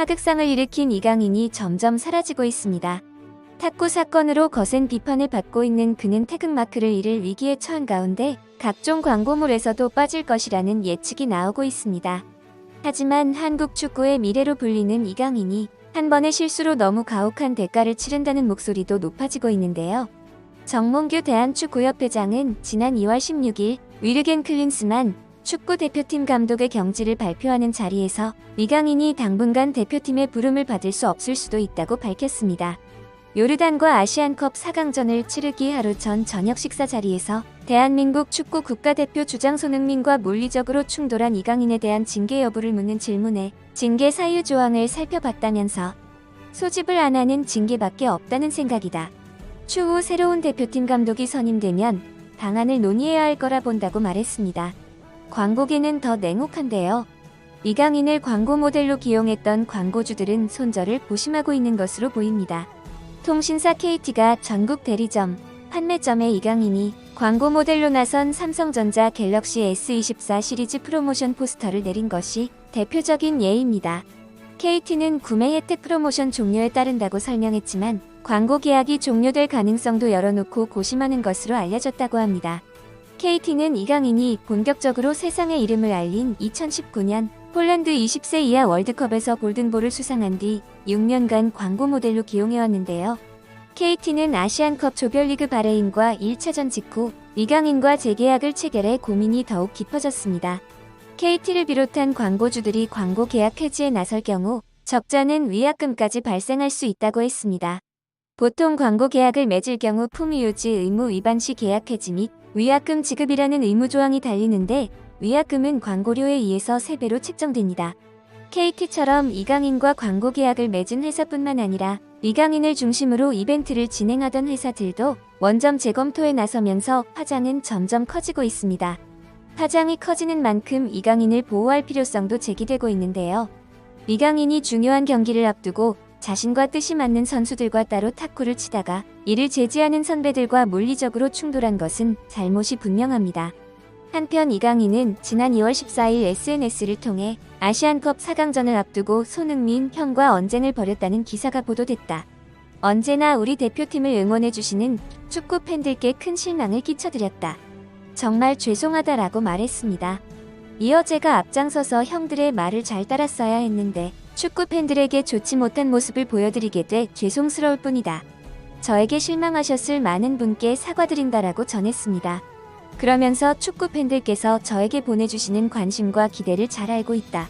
하극상을 일으킨 이강인이 점점 사라지고 있습니다. 탁구 사건으로 거센 비판을 받고 있는 그는 태극마크를 잃을 위기에 처한 가운데 각종 광고물에서도 빠질 것이라는 예측이 나오고 있습니다. 하지만 한국 축구의 미래로 불리는 이강인이 한 번의 실수로 너무 가혹한 대가를 치른다는 목소리도 높아지고 있는데요. 정몽규 대한축구협회장은 지난 2월 16일 위르겐 클린스만 축구 대표팀 감독의 경질을 발표하는 자리에서 이강인이 당분간 대표팀의 부름을 받을 수 없을 수도 있다고 밝혔습니다. 요르단과 아시안컵 4강전을 치르기 하루 전 저녁 식사 자리에서 대한민국 축구 국가대표 주장 손흥민과 물리적으로 충돌한 이강인에 대한 징계 여부를 묻는 질문에 징계 사유 조항을 살펴봤다면서 소집을 안 하는 징계밖에 없다는 생각이다. 추후 새로운 대표팀 감독이 선임되면 방안을 논의해야 할 거라 본다고 말했습니다. 광고계는 더 냉혹한데요. 이강인을 광고 모델로 기용했던 광고주들은 손절을 고심하고 있는 것으로 보입니다. 통신사 KT가 전국 대리점, 판매점에 이강인이 광고 모델로 나선 삼성전자 갤럭시 S24 시리즈 프로모션 포스터를 내린 것이 대표적인 예입니다. KT는 구매 혜택 프로모션 종료에 따른다고 설명했지만 광고 계약이 종료될 가능성도 열어놓고 고심하는 것으로 알려졌다고 합니다. KT는 이강인이 본격적으로 세상의 이름을 알린 2019년 폴란드 20세 이하 월드컵에서 골든볼을 수상한 뒤 6년간 광고 모델로 기용해왔는데요. KT는 아시안컵 조별리그 바레인과 1차전 직후 이강인과 재계약을 체결해 고민이 더욱 깊어졌습니다. KT를 비롯한 광고주들이 광고 계약 해지에 나설 경우 적자는 위약금까지 발생할 수 있다고 했습니다. 보통 광고 계약을 맺을 경우 품위 유지 의무 위반 시 계약 해지 및 위약금 지급이라는 의무 조항이 달리는데 위약금은 광고료에 의해서 3배로 책정됩니다. KT처럼 이강인과 광고 계약을 맺은 회사뿐만 아니라 이강인을 중심으로 이벤트를 진행하던 회사들도 원점 재검토에 나서면서 파장은 점점 커지고 있습니다. 파장이 커지는 만큼 이강인을 보호할 필요성도 제기되고 있는데요. 이강인이 중요한 경기를 앞두고 자신과 뜻이 맞는 선수들과 따로 탁구를 치다가 이를 제지하는 선배들과 물리적으로 충돌한 것은 잘못이 분명합니다. 한편 이강인은 지난 2월 14일 SNS를 통해 아시안컵 4강전을 앞두고 손흥민 형과 언쟁을 벌였다는 기사가 보도됐다. 언제나 우리 대표팀을 응원해주시는 축구 팬들께 큰 실망을 끼쳐드렸다. 정말 죄송하다라고 말했습니다. 이어 제가 앞장서서 형들의 말을 잘 따랐어야 했는데 축구 팬들에게 좋지 못한 모습을 보여드리게 돼 죄송스러울 뿐이다. 저에게 실망하셨을 많은 분께 사과드린다라고 전했습니다. 그러면서 축구 팬들께서 저에게 보내주시는 관심과 기대를 잘 알고 있다.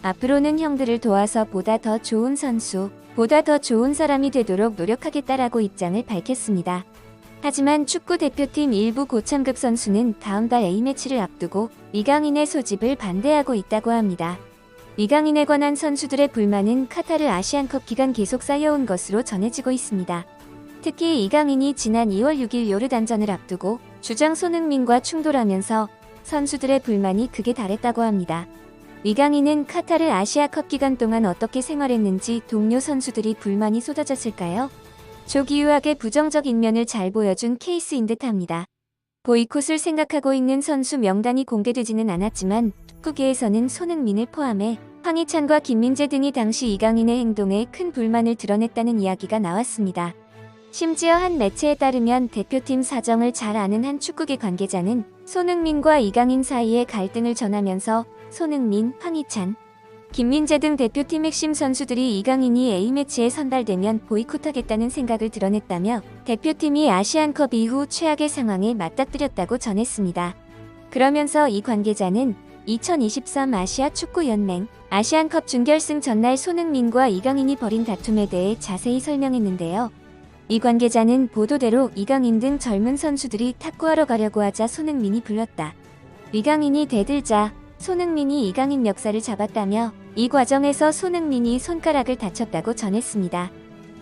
앞으로는 형들을 도와서 보다 더 좋은 선수, 보다 더 좋은 사람이 되도록 노력하겠다라고 입장을 밝혔습니다. 하지만 축구 대표팀 일부 고참급 선수는 다음 달 A매치를 앞두고 이강인의 소집을 반대하고 있다고 합니다. 이강인에 관한 선수들의 불만은 카타르 아시안컵 기간 계속 쌓여온 것으로 전해지고 있습니다. 특히 이강인이 지난 2월 6일 요르단전을 앞두고 주장 손흥민과 충돌하면서 선수들의 불만이 극에 달했다고 합니다. 이강인은 카타르 아시아컵 기간 동안 어떻게 생활했는지 동료 선수들이 불만이 쏟아졌을까요? 조기유학의 부정적 인면을 잘 보여준 케이스인 듯합니다. 보이콧을 생각하고 있는 선수 명단이 공개되지는 않았지만 축구계에서는 손흥민을 포함해 황희찬과 김민재 등이 당시 이강인의 행동에 큰 불만을 드러냈다는 이야기가 나왔습니다. 심지어 한 매체에 따르면 대표팀 사정을 잘 아는 한 축구계 관계자는 손흥민과 이강인 사이의 갈등을 전하면서 손흥민, 황희찬, 김민재 등 대표팀 핵심 선수들이 이강인이 A매치에 선발되면 보이콧하겠다는 생각을 드러냈다며 대표팀이 아시안컵 이후 최악의 상황에 맞닥뜨렸다고 전했습니다. 그러면서 이 관계자는 2023 아시아 축구연맹 아시안컵 준결승 전날 손흥민과 이강인이 벌인 다툼에 대해 자세히 설명했는데요. 이 관계자는 보도대로 이강인 등 젊은 선수들이 탁구하러 가려고 하자 손흥민이 불렀다. 이강인이 대들자 손흥민이 이강인 역사를 잡았다며 이 과정에서 손흥민이 손가락을 다쳤다고 전했습니다.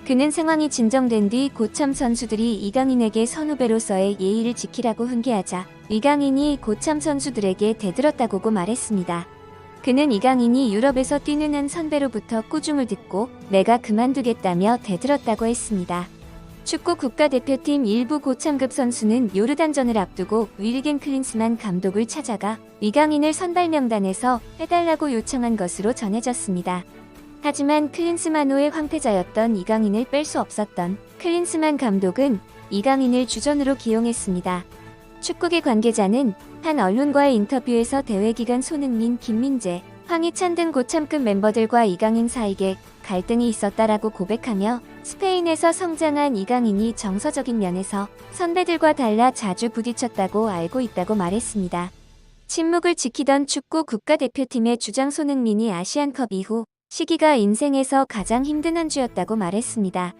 그는 상황이 진정된 뒤 고참 선수들이 이강인에게 선후배로서의 예의를 지키라고 훈계하자 이강인이 고참 선수들에게 대들었다고 말했습니다. 그는 이강인이 유럽에서 뛰는 한 선배로부터 꾸중을 듣고 내가 그만두겠다며 대들었다고 했습니다. 축구 국가대표팀 일부 고참급 선수는 요르단전을 앞두고 위르겐 클린스만 감독을 찾아가 이강인을 선발 명단에서 빼달라고 요청한 것으로 전해졌습니다. 하지만 클린스만호의 황태자였던 이강인을 뺄 수 없었던 클린스만 감독은 이강인을 주전으로 기용했습니다. 축구계 관계자는 한 언론과의 인터뷰에서 대회 기간 손흥민, 김민재, 황희찬 등 고참급 멤버들과 이강인 사이에 갈등이 있었다라고 고백하며 스페인에서 성장한 이강인이 정서적인 면에서 선배들과 달라 자주 부딪혔다고 알고 있다고 말했습니다. 침묵을 지키던 축구 국가대표팀의 주장 손흥민이 아시안컵 이후 시기가 인생에서 가장 힘든 한 주였다고 말했습니다.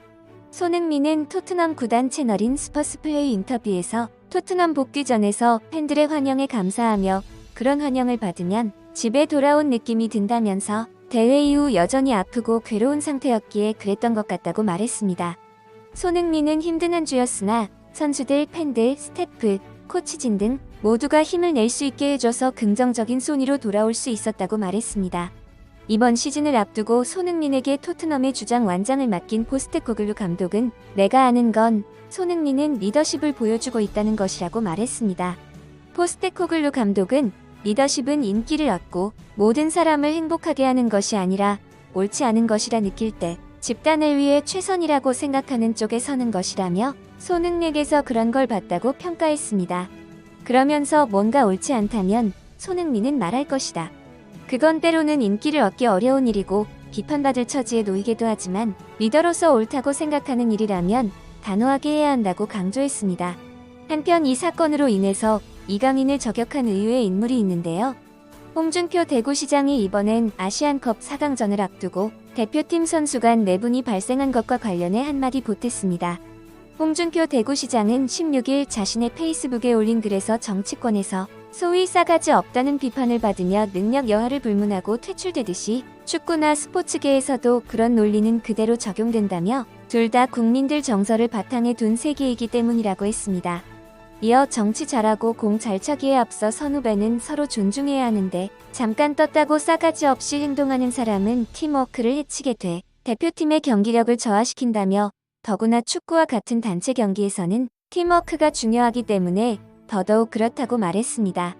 손흥민은 토트넘 구단 채널인 스퍼스플레이 인터뷰에서 토트넘 복귀전에서 팬들의 환영에 감사하며 그런 환영을 받으면 집에 돌아온 느낌이 든다면서 대회 이후 여전히 아프고 괴로운 상태였기에 그랬던 것 같다고 말했습니다. 손흥민은 힘든 한 주였으나 선수들, 팬들, 스태프, 코치진 등 모두가 힘을 낼 수 있게 해줘서 긍정적인 소니로 돌아올 수 있었다고 말했습니다. 이번 시즌을 앞두고 손흥민에게 토트넘의 주장 완장을 맡긴 포스테코글루 감독은 내가 아는 건 손흥민은 리더십을 보여주고 있다는 것이라고 말했습니다. 포스테코글루 감독은 리더십은 인기를 얻고 모든 사람을 행복하게 하는 것이 아니라 옳지 않은 것이라 느낄 때 집단을 위해 최선이라고 생각하는 쪽에 서는 것이라며 손흥민에게서 그런 걸 봤다고 평가했습니다. 그러면서 뭔가 옳지 않다면 손흥민은 말할 것이다. 그건 때로는 인기를 얻기 어려운 일이고 비판받을 처지에 놓이기도 하지만 리더로서 옳다고 생각하는 일이라면 단호하게 해야 한다고 강조했습니다. 한편 이 사건으로 인해서 이강인을 저격한 의외의 인물이 있는데요. 홍준표 대구시장이 이번엔 아시안컵 4강전을 앞두고 대표팀 선수 간 내분이 발생한 것과 관련해 한마디 보탰습니다. 홍준표 대구시장은 16일 자신의 페이스북에 올린 글에서 정치권에서 소위 싸가지 없다는 비판을 받으며 능력 여하를 불문하고 퇴출되듯이 축구나 스포츠계에서도 그런 논리는 그대로 적용된다며 둘 다 국민들 정서를 바탕에 둔 세계이기 때문이라고 했습니다. 이어 정치 잘하고 공 잘 차기에 앞서 선후배는 서로 존중해야 하는데 잠깐 떴다고 싸가지 없이 행동하는 사람은 팀워크를 해치게 돼 대표팀의 경기력을 저하시킨다며 더구나 축구와 같은 단체 경기에서는 팀워크가 중요하기 때문에 더더욱 그렇다고 말했습니다.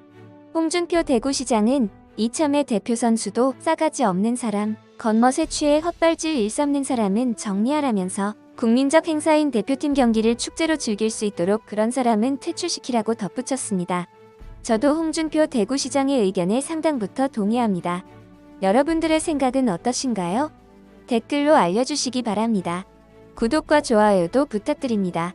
홍준표 대구시장은 이참에 대표 선수도 싸가지 없는 사람, 겉멋에 취해 헛발질 일삼는 사람은 정리하라면서 국민적 행사인 대표팀 경기를 축제로 즐길 수 있도록 그런 사람은 퇴출시키라고 덧붙였습니다. 저도 홍준표 대구시장의 의견에 상당부터 동의합니다. 여러분들의 생각은 어떠신가요? 댓글로 알려주시기 바랍니다. 구독과 좋아요도 부탁드립니다.